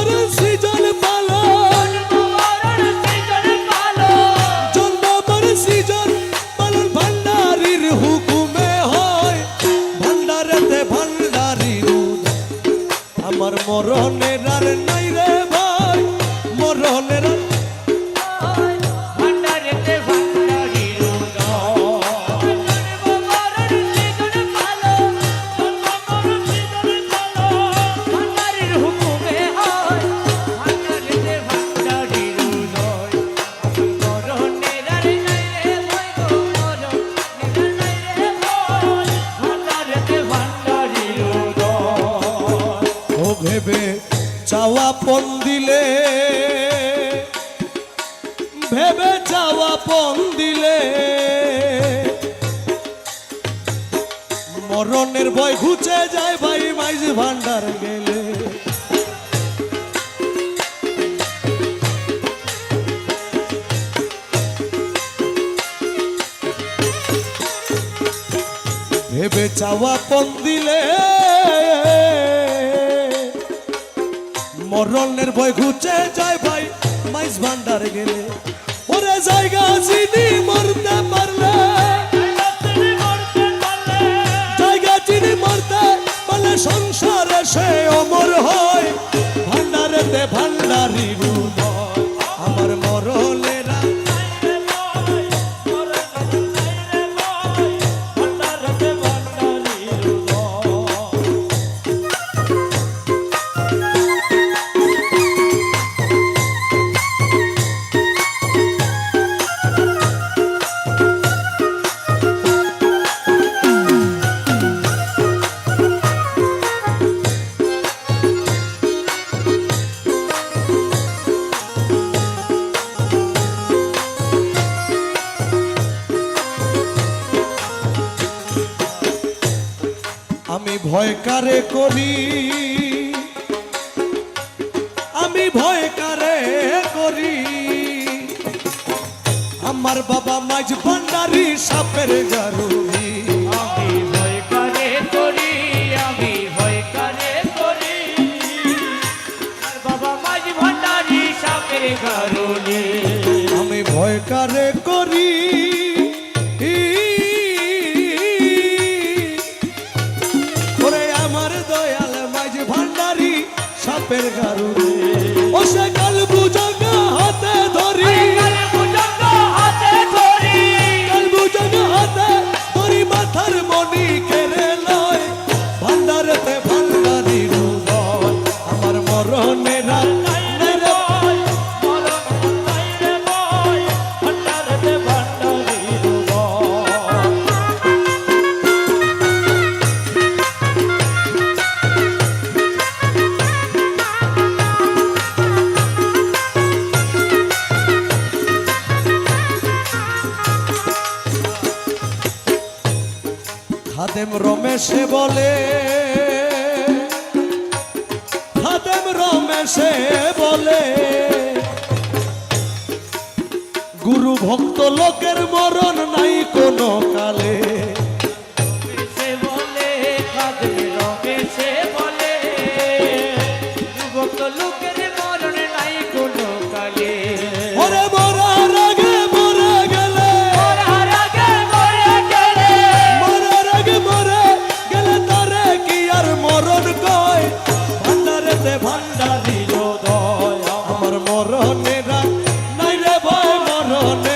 মরণ সৃজন পালন, জন্ম মরণ সৃজন পালন ভান্ডারির হুকুমে হয়। ভান্ডারেতে ভান্ডারির আমার মরণের আর নাই রে ভাই, মরণের ভেবে চাওয়া পণ দিলে, ভেবে চাওয়া পণ দিলে মরণের ভয় ঘুচে যায় ভাই মাইজ ভান্ডার গেলে। ভেবে চাওয়া পণ দিলে মরণের ভয় ঘুচে যায় ভাই মাইজ ভান্ডার গেলে। ওরে জায়গা চিনি মরতে পারলে, জায়গা চিনি মরতে পারলে সংসারে সে অমর হয়। ভান্ডারেতে ভান্ডারির আমার মরণেরা আমি ভয় কারে করি, আমি ভয় কারে করি। আমার বাবা মাঝ ভান্ডারি সাপের গারুরি। আমি ভয় কারে করি, আমি ভয় কারে করি। আর বাবা মাঝ ভান্ডারি সাপের গারুরি। আমি ভয় কারে করি, সাপের গারুরে ও সে কাল বুজঙ্গা হাতে ধরি, কাল বুজঙ্গা হাতে ধরি, কাল বুজঙ্গা হাতে ধরি মাথার মণি কেড়ে লয়। ভান্ডারেতে ভান্ডারির আমার মরণের আর নাই রে ভয়, মরণ নাই রে ভয়, ভান্ডারেতে ভান্ডারির খাদেম রমেশে বলে, খাদেম রমেশে বলে গুরু ভক্ত লোকের মরণ নাই কোনো কালে। সে বলে খাদেম রমেশে বলে ভক্ত লোকের মরণ নাই কোনো কালে। ওরে মরার আগে মরে গেলে, মরার আগে মরে গেলে, মরার আগে মরে গেলে তারে কি আর মরণ কয়। ভান্ডারেতে ভান্ডারির দয় আমার মরণের আর নাই রে ভয়, মরণে